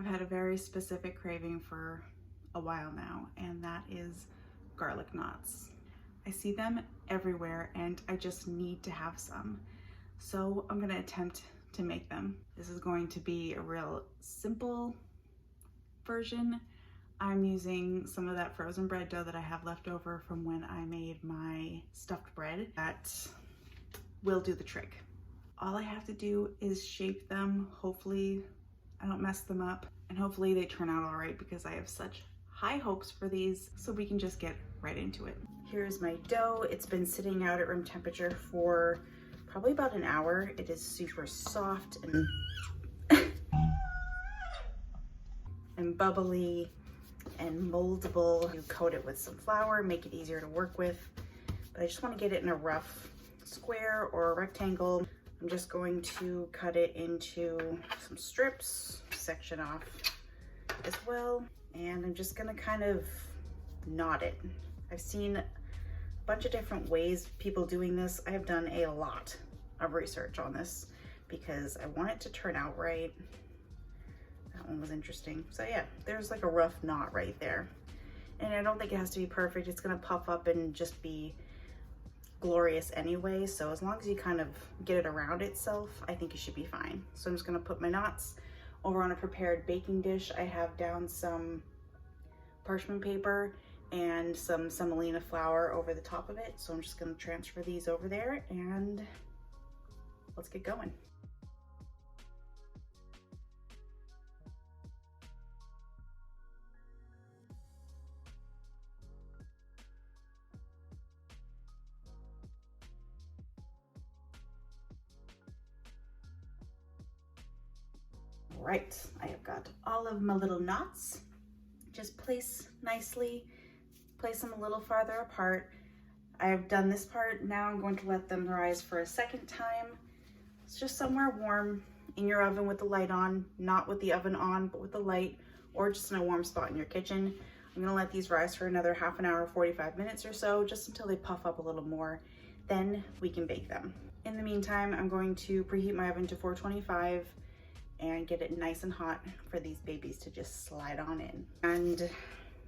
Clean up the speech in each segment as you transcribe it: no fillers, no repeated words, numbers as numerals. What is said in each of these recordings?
I've had a very specific craving for a while now, and that is garlic knots. I see them everywhere and I just need to have some. So I'm gonna attempt to make them. This is going to be a real simple version. I'm using some of that frozen bread dough that I have left over from when I made my stuffed bread. That will do the trick. All I have to do is shape them. Hopefully I don't mess them up, and hopefully they turn out all right because I have such high hopes for these, so we can just get right into it. Here's my dough. It's been sitting out at room temperature for probably about an hour. It is super soft and bubbly and moldable. You coat it with some flour, make it easier to work with, but I just want to get it in a rough square or a rectangle. I'm just going to cut it into some strips, section off as well, and I'm just gonna kind of knot it. I've seen a bunch of different ways people doing this. I have done a lot of research on this because I want it to turn out right. That one was interesting. So yeah, there's like a rough knot right there. And I don't think it has to be perfect. It's gonna puff up and just be glorious anyway, so as long as you kind of get it around itself, I think it should be fine. So I'm just gonna put my knots over on a prepared baking dish. I have down some parchment paper and some semolina flour over the top of it, so I'm just gonna transfer these over there and let's get going. Right, I have got all of my little knots. Just place nicely, place them a little farther apart. I have done this part. Now I'm going to let them rise for a second time. It's just somewhere warm in your oven with the light on, not with the oven on, but with the light, or just in a warm spot in your kitchen. I'm gonna let these rise for another half an hour, 45 minutes or so, just until they puff up a little more. Then we can bake them. In the meantime, I'm going to preheat my oven to 425 and get it nice and hot for these babies to just slide on in. And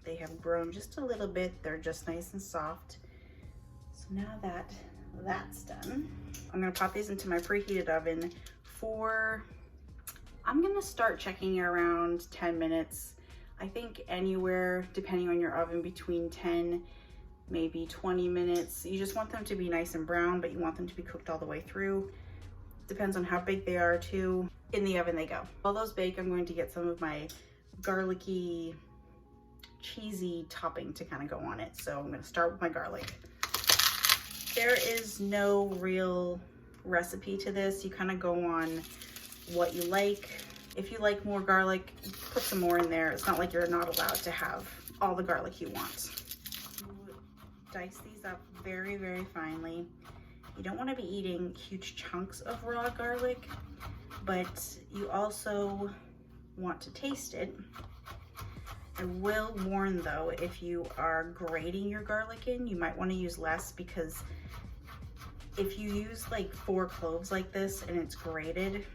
they have grown just a little bit. They're just nice and soft. So now that that's done, I'm gonna pop these into my preheated oven for, I'm gonna start checking around 10 minutes. I think anywhere, depending on your oven, between 10, maybe 20 minutes. You just want them to be nice and brown, but you want them to be cooked all the way through. Depends on how big they are too. In the oven they go. While those bake, I'm going to get some of my garlicky, cheesy topping to kind of go on it. So I'm going to start with my garlic. There is no real recipe to this. You kind of go on what you like. If you like more garlic, put some more in there. It's not like you're not allowed to have all the garlic you want. Dice these up very, very finely. You don't want to be eating huge chunks of raw garlic, but you also want to taste it. I will warn though, if you are grating your garlic in, you might want to use less, because if you use like 4 cloves like this and it's grated,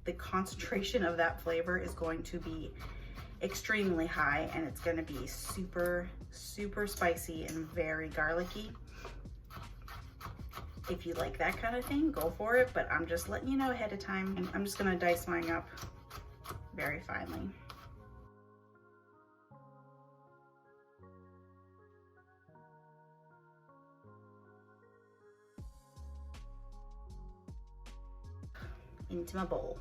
the concentration of that flavor is going to be extremely high, and it's going to be super, super spicy and very garlicky. If you like that kind of thing, go for it, but I'm just letting you know ahead of time. And I'm just gonna dice mine up very finely. Into my bowl.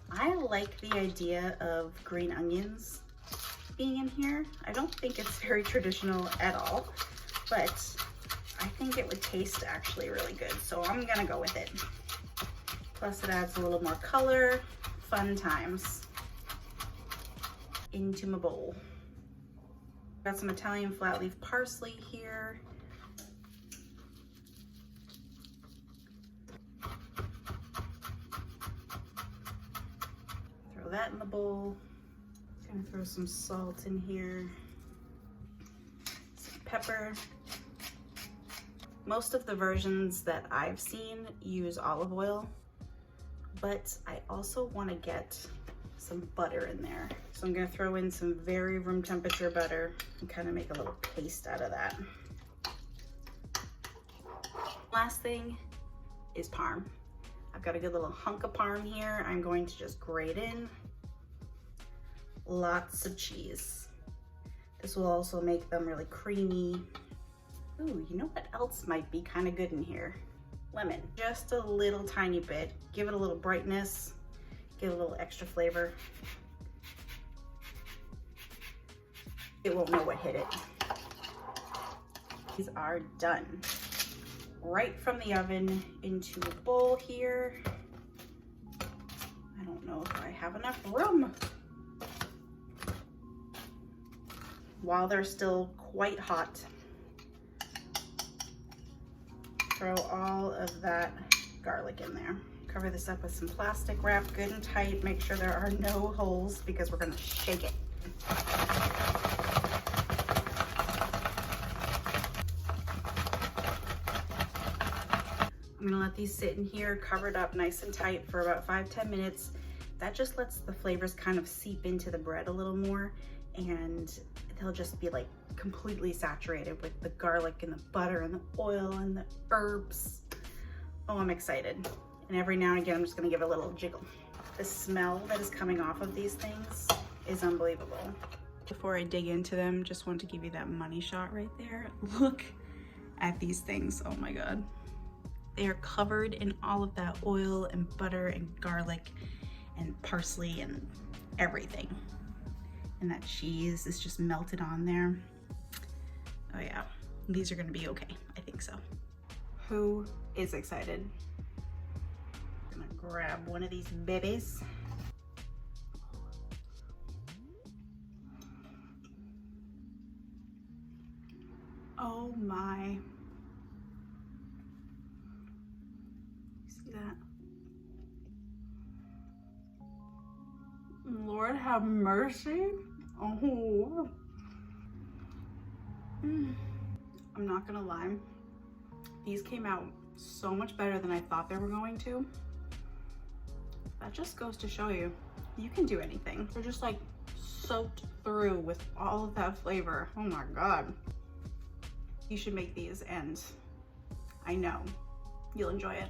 I like the idea of green onions being in here. I don't think it's very traditional at all, but I think it would taste actually really good, so I'm gonna go with it. Plus it adds a little more color, fun times. Into my bowl. Got some Italian flat leaf parsley here. Throw that in the bowl. Gonna throw some salt in here. Some pepper. Most of the versions that I've seen use olive oil, but I also want to get some butter in there. So I'm gonna throw in some very room temperature butter and kind of make a little paste out of that. Last thing is parm. I've got a good little hunk of parm here. I'm going to just grate in lots of cheese. This will also make them really creamy. Ooh, you know what else might be kind of good in here? Lemon, just a little tiny bit. Give it a little brightness, give it a little extra flavor. It won't know what hit it. These are done. Right from the oven into a bowl here. I don't know if I have enough room. While they're still quite hot, throw all of that garlic in there. Cover this up with some plastic wrap, good and tight. Make sure there are no holes because we're gonna shake it. I'm gonna let these sit in here covered up nice and tight for about 5-10 minutes. That just lets the flavors kind of seep into the bread a little more, and they'll just be like completely saturated with the garlic and the butter and the oil and the herbs. Oh, I'm excited. And every now and again, I'm just gonna give it a little jiggle. The smell that is coming off of these things is unbelievable. Before I dig into them, just want to give you that money shot right there. Look at these things, oh my God. They are covered in all of that oil and butter and garlic and parsley and everything. And that cheese is just melted on there. Oh yeah, these are gonna be okay, I think so. Who is excited? I'm gonna grab one of these babies. Oh my. See that? Lord have mercy. Oh. I'm not gonna lie. These came out so much better than I thought they were going to. That just goes to show you, you can do anything. They're just like soaked through with all of that flavor. Oh my God. You should make these and I know you'll enjoy it.